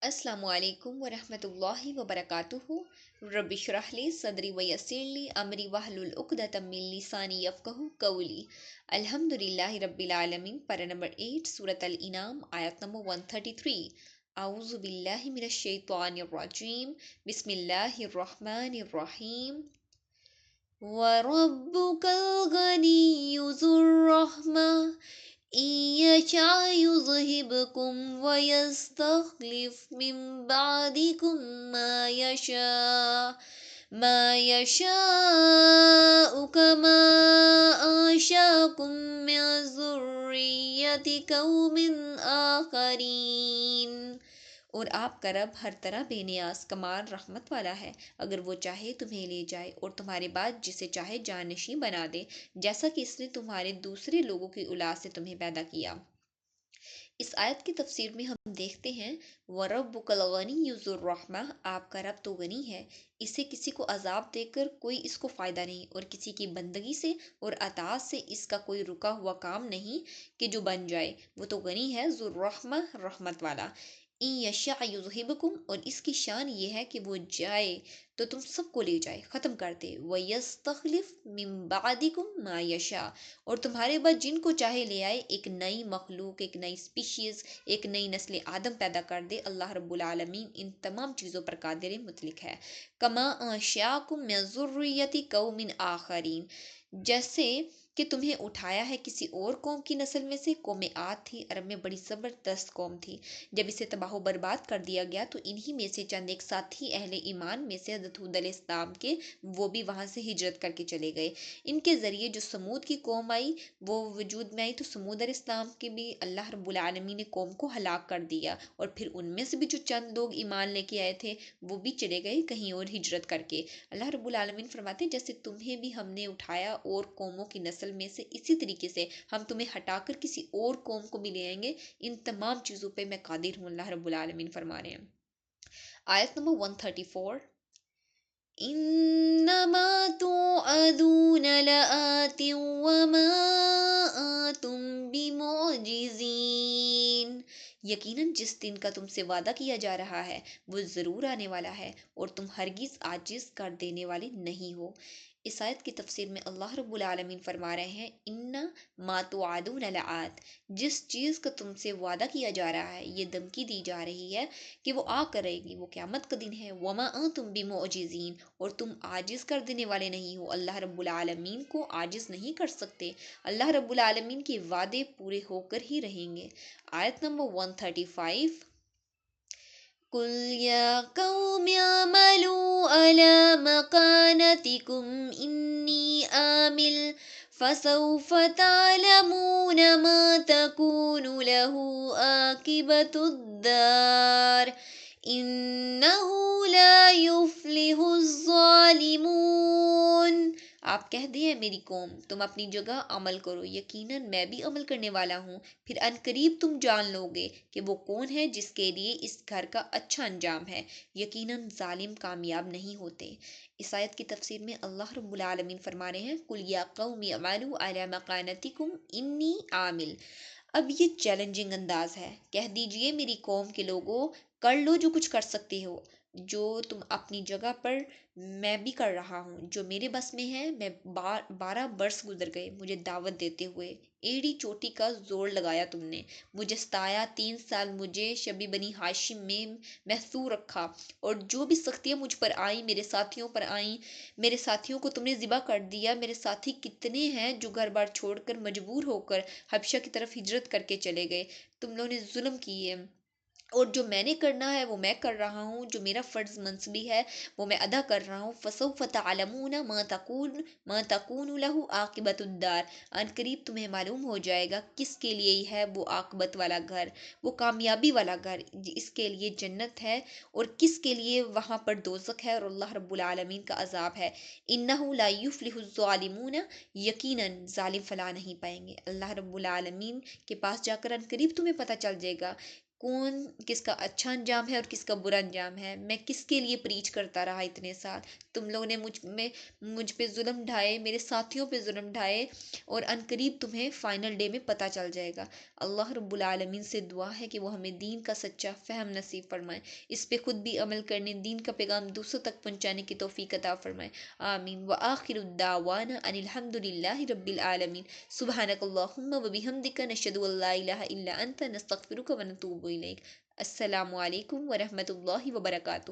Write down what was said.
अस्सलामु अलैकुम वरहमतुल्लाहि वबरकातुहू। रब्बि इश्रह ली सदरी वयस्सिर ली अमरी वहलुल उक़दतम मिन लिसानी यफ़क़हू क़ौली। अल्हम्दुलिल्लाहि रब्बिल आलमीन। पारा नंबर 8 सूरत अल इनाम आयत नंबर 133। औज़ु बिल्लाहि मिनश शैतानिर रजीम। बिस्मिल्लाहिर रहमानिर रहीम। वरब्बुकल गनिय्यु ज़ुर रहमा इयशा युज़हिबकुम वयस्तख़लिफ़ मिन बादिकुम मा यशाअ कमा अंशाकुम मिन ज़ुर्रिय्यति क़ौमिन आख़रीन। और आपका रब हर तरह बेनियाज कमाल रहमत वाला है। अगर वो चाहे तुम्हें ले जाए और तुम्हारे बाद जिसे चाहे जानशीं बना दे, जैसा कि इसने तुम्हारे दूसरे लोगों की औलाद से तुम्हें पैदा किया। इस आयत की तफसीर में हम देखते हैं वरब्बुकल गनिय्यु ज़ुर रहमा, आपका रब तो गनी है, इसे किसी को अजाब देकर कोई इसको फ़ायदा नहीं, और किसी की बंदगी से और अताअत से इसका कोई रुका हुआ काम नहीं कि जो बन जाए। वो तो गनी है, ज़ुर रहमा, रहमत वाला। इन यशा युज़हिबकुम, और इसकी शान ये है कि वो जाए तो तुम सबको ले जाए, ख़त्म कर दे। वयस्तख़लिफ़ मिन बादिकुम मा यशा, और तुम्हारे बाद जिनको चाहे ले आए, एक नई मखलूक, एक नई स्पीशीज़, एक नई नस्ल आदम पैदा कर दे। अल्लाह रब्बुल आलमीन इन तमाम चीज़ों पर कादिर मुतलिक है। कमा अंशाकुम मिन ज़ुर्रिय्यति क़ौमिन आख़रीन, जैसे कि तुम्हें उठाया है किसी और कौम की नस्ल में से। कौम आद थी, अरब में बड़ी ज़बरदस्त कौम थी। जब इसे तबाह बर्बाद कर दिया गया तो इन्हीं में से चंद एक साथी अहले ईमान में से हज़रत हूद अलैहिस्सलाम के, वो भी वहाँ से हिजरत करके चले गए। इनके ज़रिए जो समूद की कौम आई वो वजूद में आई, तो समूद अलैहिस्सलाम के भी अल्लाह रब्बुल आलमीन ने कौम को हलाक कर दिया, और फिर उनमें से भी जो चंद लोग ईमान लेके आए थे वो भी चले गए कहीं और हिजरत करके। अल्लाह रब्बुल आलमीन फरमाते हैं जैसे तुम्हें भी हमने उठाया और कौमों की नस्ल में से, इसी तरीके से हम तुम्हें हटाकर किसी और कौम को भी ले आएंगे। इन तमाम चीज़ों पे मैं कादिर हूँ, अल्लाह रब्बुल आलमीन फरमा रहे हैं। आयत नंबर 134। इन्नमा तुअदून लआतिन वमा अंतुम बिमुअजिज़ीन, यकीनन जिस दिन का तुमसे वादा किया जा रहा है वो ज़रूर आने वाला है, और तुम हरगिज़ आजिज़ कर देने वाले नहीं हो। इस आयत की तफसीर में अल्लाह रब्बुल आलमीन फरमा रहे हैं इन्ना मा तुअदून लआत, जिस चीज़ का तुमसे वादा किया जा रहा है, ये धमकी दी जा रही है कि वो आ कर रहेगी, वो क़यामत का दिन है। वमा अंतुम बिमुअजिज़ीन, और तुम आजिज़ कर देने वाले नहीं हो। अल्लाह रब्बुल आलमीन को आजिज़ नहीं कर सकते। अल्लाह रब्बुल आलमीन के वादे पूरे होकर ही रहेंगे। आयत नंबर 135। कुल या कौम अमलू अला मकानतिकुम इन्नी आमिल फसौफ तालमून मा तकूनु लहू आकिबतुद्दार इन्नहु ला युफ्लिहुज़्ज़ालिमून। आप कह दिए मेरी कौम तुम अपनी जगह अमल करो, यकीनन मैं भी अमल करने वाला हूँ, फिर अनकरीब तुम जान लोगे कि वो कौन है जिसके लिए इस घर का अच्छा अंजाम है। यकीनन जालिम कामयाब नहीं होते। इस आयत की तफसीर में अल्लाह रब्बुल आलमीन फरमा रहे हैं कुल या कौमी अमालू अला मकानतिकुम इन्नी आमिल। अब ये चैलेंजिंग अंदाज है, कह दीजिए मेरी कौम के लोगों, कर लो जो कुछ कर सकते हो, जो तुम अपनी जगह पर, मैं भी कर रहा हूँ जो मेरे बस में है। मैं 12 बरस गुजर गए मुझे दावत देते हुए, एड़ी चोटी का जोर लगाया तुमने, मुझे सताया, 3 साल मुझे शबी बनी हाशिम में महसूर रखा, और जो भी सख्तियाँ मुझ पर आई मेरे साथियों पर आई, मेरे साथियों को तुमने ज़िबा कर दिया। मेरे साथी कितने हैं जो घर बार छोड़कर मजबूर होकर हबशा की तरफ हिजरत करके चले गए। तुम लोगों ने जुल्म किए, और जो मैंने करना है वो मैं कर रहा हूँ, जो मेरा फ़र्ज़ मंसबी है वो मैं अदा कर रहा हूँ। फ़सौफ़ तअलमून मा तकूनु लहू आक़िबतुद्दार, अनकरीब तुम्हें मालूम हो जाएगा किसके लिए है वो आक़िबत वाला घर, वो कामयाबी वाला घर, इसके लिए जन्नत है और किसके लिए वहाँ पर दोज़ख है और अल्लाह रब्बुल आलमीन का अज़ाब है। इन्नहु ला युफ्लिहुज़्ज़ालिमून, यकीनन जालिम फलाह नहीं पाएंगे। अल्लाह रब्बुल आलमीन के पास जाकर अनकरीब तुम्हें पता चल जाएगा کون کس کا اچھا انجام ہے اور کس کا برا انجام ہے. میں کس کے لیے پریچ کرتا رہا اتنے سال. تم لوگوں نے مجھ پہ ظلم ڈھائے، میرے ساتھیوں پہ ظلم ڈھائے، اور عنقریب تمہیں فائنل ڈے میں پتہ چل جائے گا. اللہ رب العالمین سے دعا ہے کہ وہ ہمیں دین کا سچا فہم نصیب فرمائے، اس پہ خود بھی عمل کرنے، دین کا پیغام دوسروں تک پہنچانے کی توفیق عطا فرمائے. آمین. وآخر الدعوانا ان الحمد للہ رب العالمین. سبحانک اللہم وبحمدک نشہد ان لا الہ الا انت نستغفرک ونتوب الیک. السلام علیکم ورحمۃ اللہ وبرکاتہ.